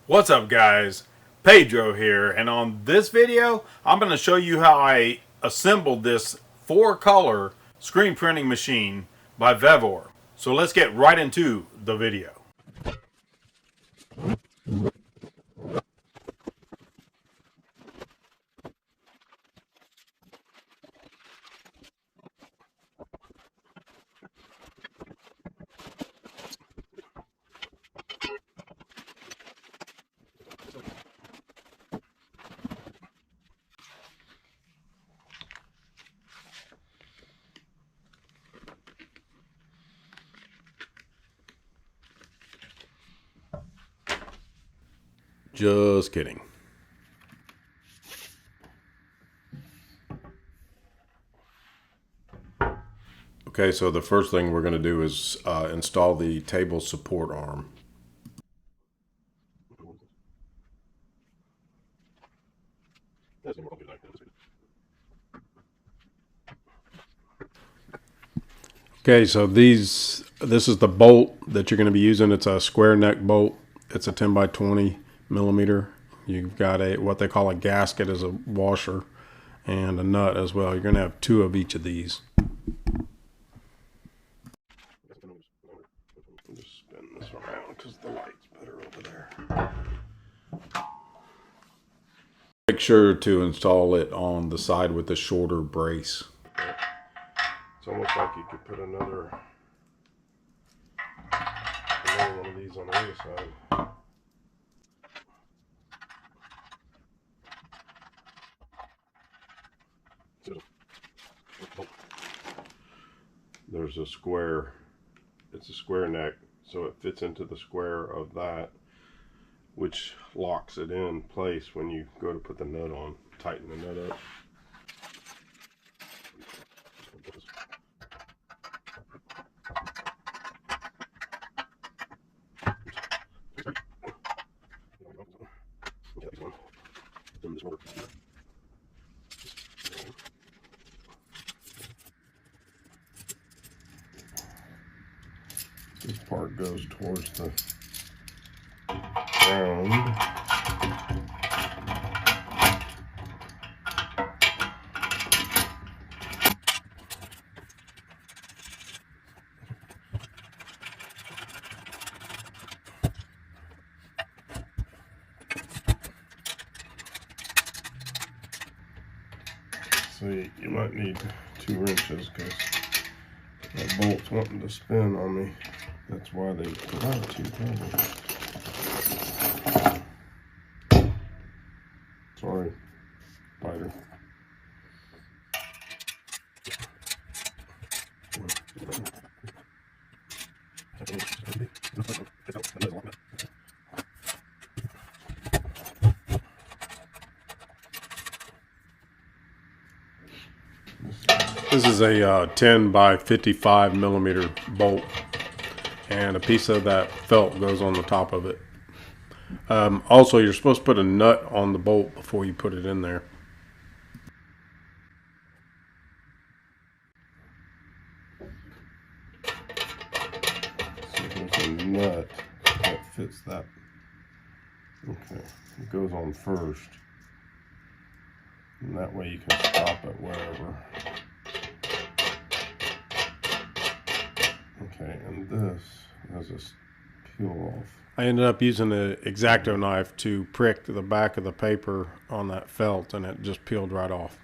What's up, guys? Pedro here, and on this video I'm going to show you how I assembled this 4-color screen printing machine by VEVOR. So let's get right into the video. Just kidding. Okay, so the first thing we're going to do is install the table support arm. Okay, so this is the bolt that you're going to be using. It's a square neck bolt. It's a 10 by 20 millimeter. You've got what they call a gasket as a washer and a nut as well. You're going to have 2 of each of these. Just spin this around because the light's better over there. Make sure to install it on the side with the shorter brace. It's almost like you could put another one of these on the other side. There's a square, it's a square neck, so it fits into the square of that, which locks it in place when you go to put the nut on, tighten the nut up. This part goes towards the ground. So you might need 2 wrenches because that bolt's wanting to spin on me. That's why they provide 2 probably. Sorry, spider. This is a 10 by 55 millimeter bolt, and a piece of that felt goes on the top of it. Also, you're supposed to put a nut on the bolt before you put it in there. So there's a nut that fits that. Okay, it goes on first, and that way you can stop it wherever. Okay, and this has this peel off. I ended up using an X-Acto knife to prick the back of the paper on that felt, and it just peeled right off.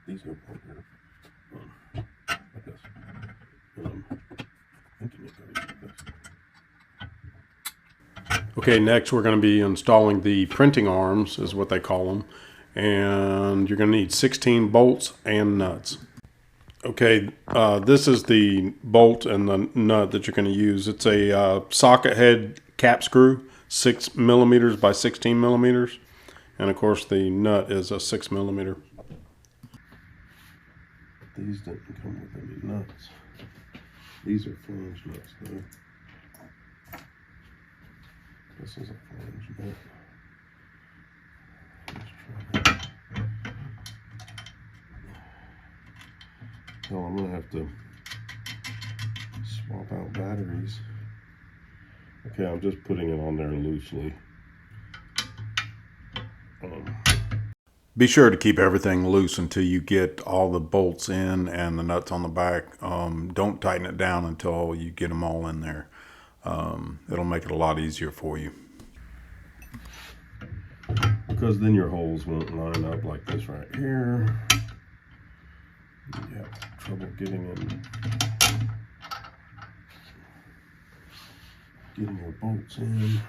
These go right here, like this. Okay, next we're going to be installing the printing arms, is what they call them, and you're going to need 16 bolts and nuts. Okay, this is the bolt and the nut that you're going to use. It's a socket head cap screw, 6 millimeters by 16 millimeters, and of course the nut is a 6 millimeter. These didn't come with any nuts. These are flange nuts though. This is a flange nut. Let's try that. Well, I'm gonna have to swap out batteries. Okay, I'm just putting it on there loosely. Be sure to keep everything loose until you get all the bolts in and the nuts on the back. Don't tighten it down until you get them all in there. It'll make it a lot easier for you. Because then your holes won't line up like this right here. You have trouble getting your bolts in.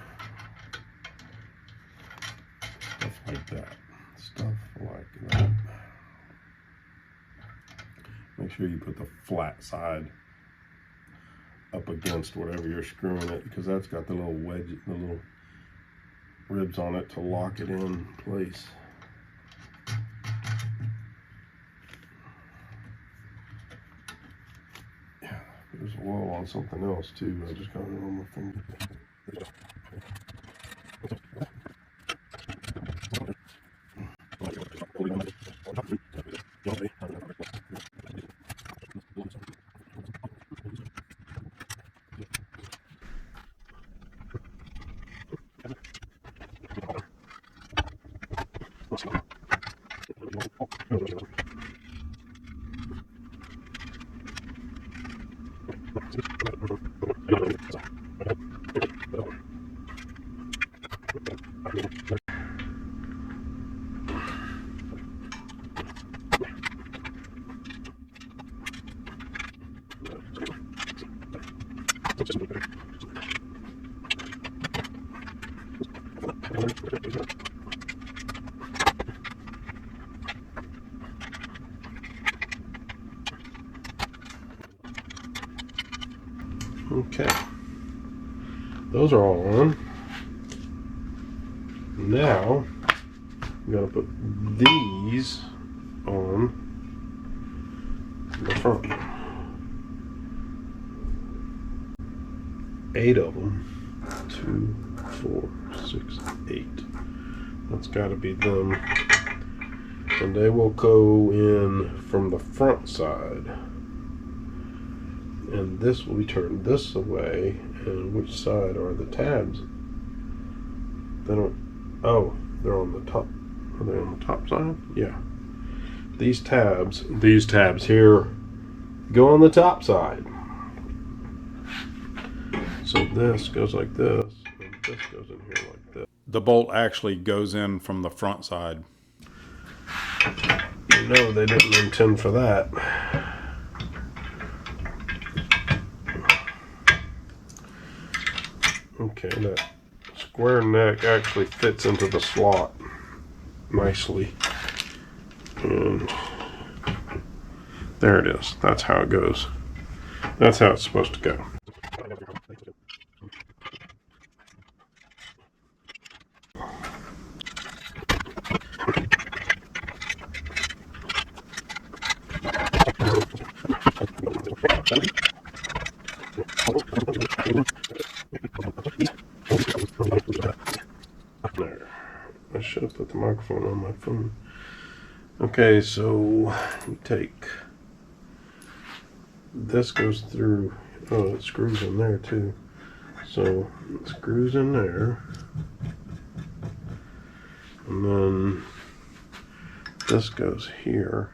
Stuff like that. Stuff like that. Make sure you put the flat side up against whatever you're screwing it, because that's got the little wedge, the little ribs on it to lock it in place. Yeah, there's oil on something else too. I just got it on my finger. Okay, those are all on. Now I'm gonna put these on the front. 8 of them. 2, 4, 6, 8. That's got to be them, and they will go in from the front side. And this will be turned this way. And which side are the tabs? They don't. Oh, they're on the top. Are they on the top side? Yeah. These tabs here go on the top side. So this goes like this, and this goes in here like this. The bolt actually goes in from the front side. No, they didn't intend for that. Okay, that square neck actually fits into the slot nicely. And there it is. That's how it goes. That's how it's supposed to go. There. I should have put the microphone on my phone. Okay, so you take this, goes through. Oh, it screws in there too. So it screws in there, and then this goes here.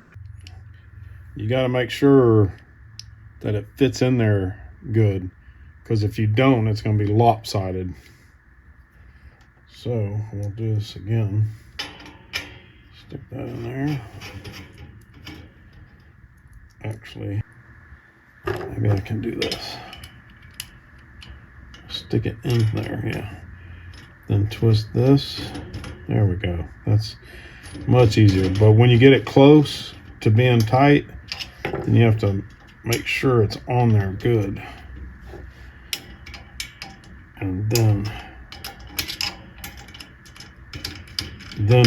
You got to make sure that it fits in there good, because if you don't, it's going to be lopsided. So we'll do this again. Stick that in there. Actually, maybe I can do this. Stick it in there, yeah. Then twist this. There we go. That's much easier. But when you get it close to being tight, then you have to make sure it's on there good. And then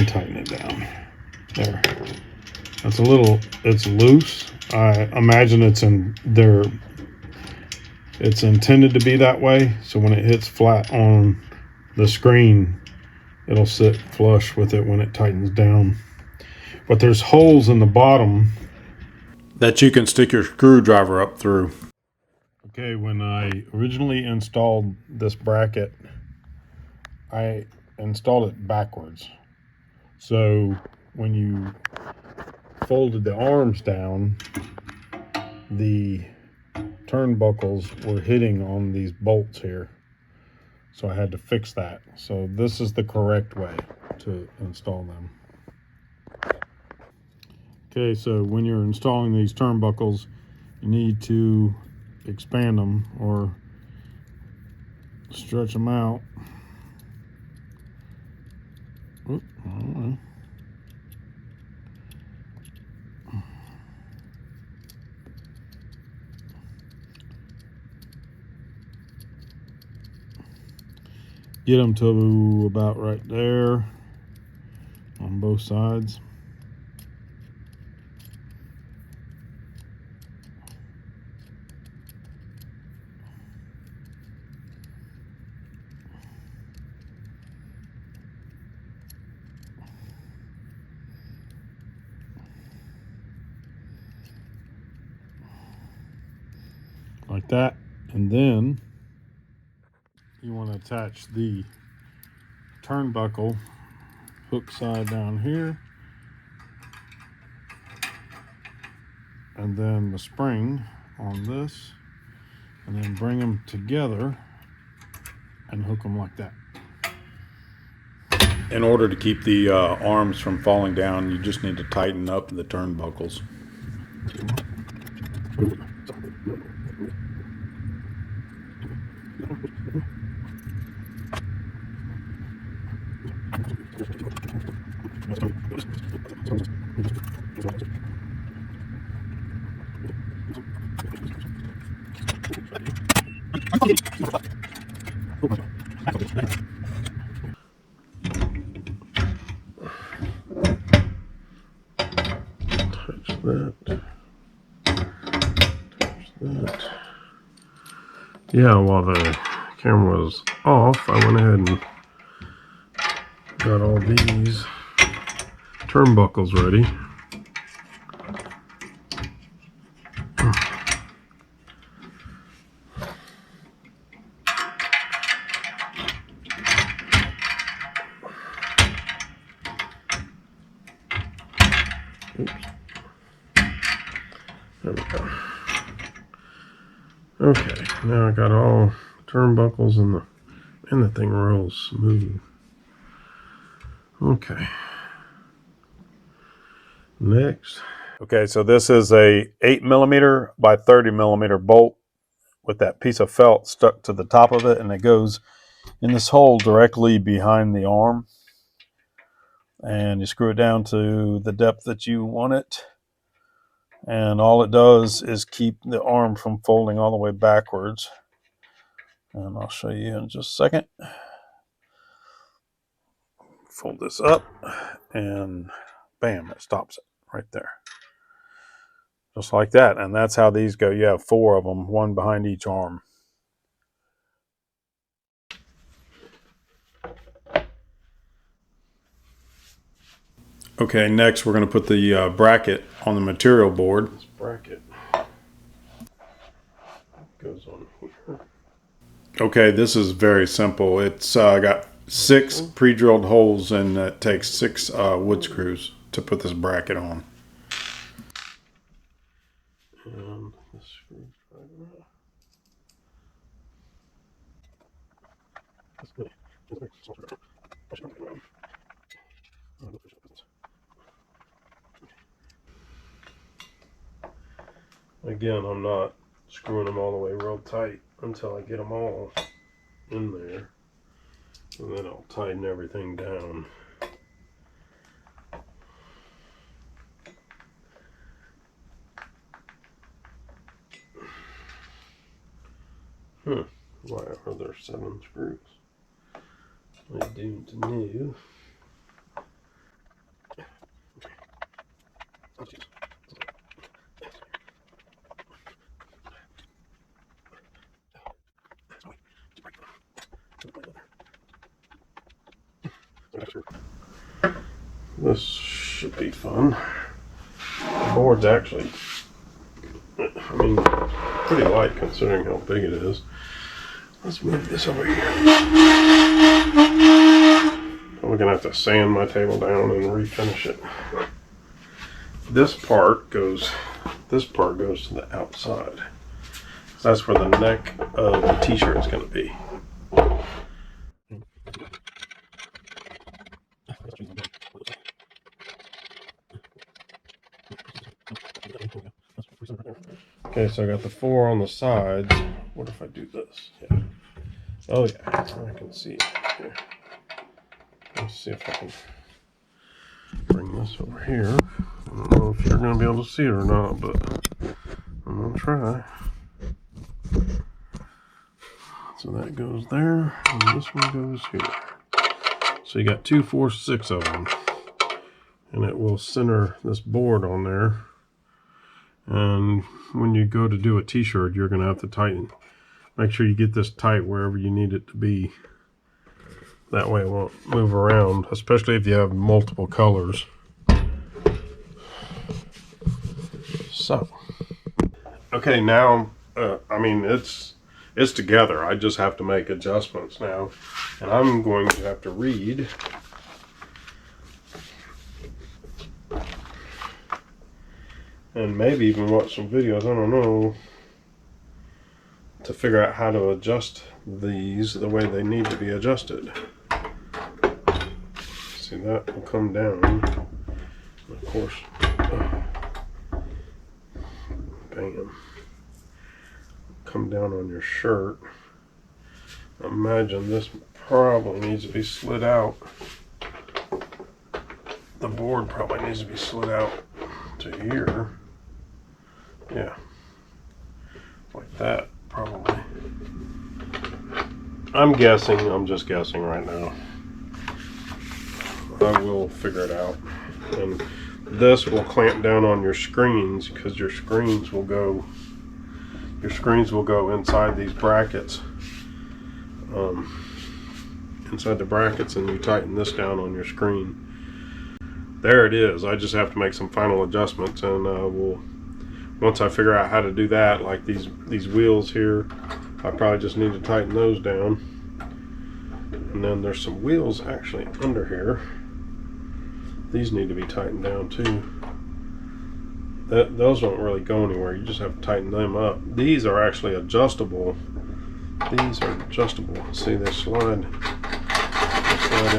tighten it down. There. That's it's loose, I imagine it's intended to be that way, so when it hits flat on the screen, it'll sit flush with it when it tightens down. But there's holes in the bottom that you can stick your screwdriver up through. Okay, when I originally installed this bracket, I installed it backwards. So when you folded the arms down, the turnbuckles were hitting on these bolts here. So I had to fix that. So this is the correct way to install them. Okay, so when you're installing these turnbuckles, you need to expand them or stretch them out. Oop, I don't know. Get them to about right there on both sides. Like that. And then you want to attach the turnbuckle hook side down here, and then the spring on this, and then bring them together and hook them like that. In order to keep the arms from falling down, you just need to tighten up the turnbuckles. Touch that. Touch that. Yeah, while the camera was off, I went ahead and got all these turnbuckles ready. Oops. There we go. Okay, now I got all turnbuckles and the thing rolls smooth. Okay. Next. Okay, so this is a 8mm by 30mm bolt with that piece of felt stuck to the top of it, and it goes in this hole directly behind the arm. And you screw it down to the depth that you want it. And all it does is keep the arm from folding all the way backwards. And I'll show you in just a second. Fold this up, and bam, it stops it right there. Just like that. And that's how these go. You have 4 of them, one behind each arm. Okay, next we're going to put the bracket on the material board. This bracket goes on here. Okay, this is very simple. It's got 6 pre-drilled holes, and it takes 6 wood screws to put this bracket on. And the screwdriver. Again, I'm not screwing them all the way real tight until I get them all in there, and then I'll tighten everything down. Why are there 7 screws? I do to know. This should be fun. The board's actually, I mean, pretty light considering how big it is. Let's move this over here. I'm gonna have to sand my table down and refinish it. This part goes to the outside. That's where the neck of the t-shirt is gonna be. Okay, so I got the 4 on the sides. What if I do this? Yeah. Oh yeah, I can see it here. Let's see if I can bring this over here. I don't know if you're going to be able to see it or not, but I'm going to try. So that goes there, and this one goes here. So you got 2, 4, 6 of them. And it will center this board on there. And when you go to do a t-shirt, you're going to have to tighten. Make sure you get this tight wherever you need it to be. That way it won't move around, especially if you have multiple colors. So, okay, now, I mean, it's together. I just have to make adjustments now. And I'm going to have to read and maybe even watch some videos, I don't know, to figure out how to adjust these the way they need to be adjusted. See, that will come down, of course. Bam. Come down on your shirt. Imagine this probably needs to be slid out. The board probably needs to be slid out to here. Yeah. Like that, probably. I'm guessing, I'm just guessing right now. I will figure it out. And this will clamp down on your screens because your screens will go inside these brackets. Inside the brackets, and you tighten this down on your screen. There it is. I just have to make some final adjustments, and once I figure out how to do that, like these wheels here, I probably just need to tighten those down. And then there's some wheels actually under here. These need to be tightened down too. Those don't really go anywhere. You just have to tighten them up. These are actually adjustable. These are adjustable. See, they slide in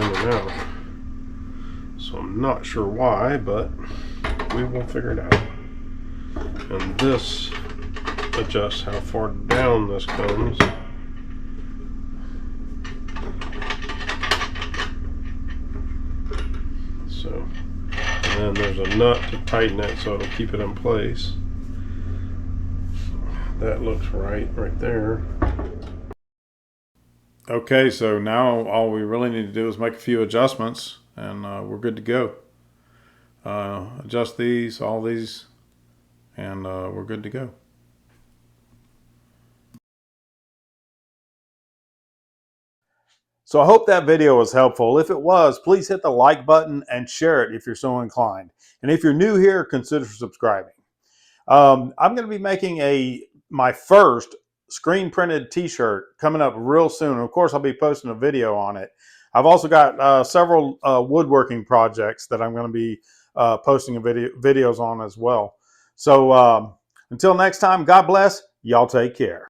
and out. So I'm not sure why, but we will figure it out. And this adjusts how far down this comes. So, and then there's a nut to tighten it so it'll keep it in place. That looks right there. Okay, so now all we really need to do is make a few adjustments, and we're good to go. Adjust these, all these, and we're good to go. So I hope that video was helpful. If it was, please hit the like button and share it if you're so inclined. And if you're new here, consider subscribing. I'm going to be making my first screen printed t-shirt coming up real soon. Of course, I'll be posting a video on it. I've also got several woodworking projects that I'm going to be posting videos on as well. So until next time, God bless. Y'all take care.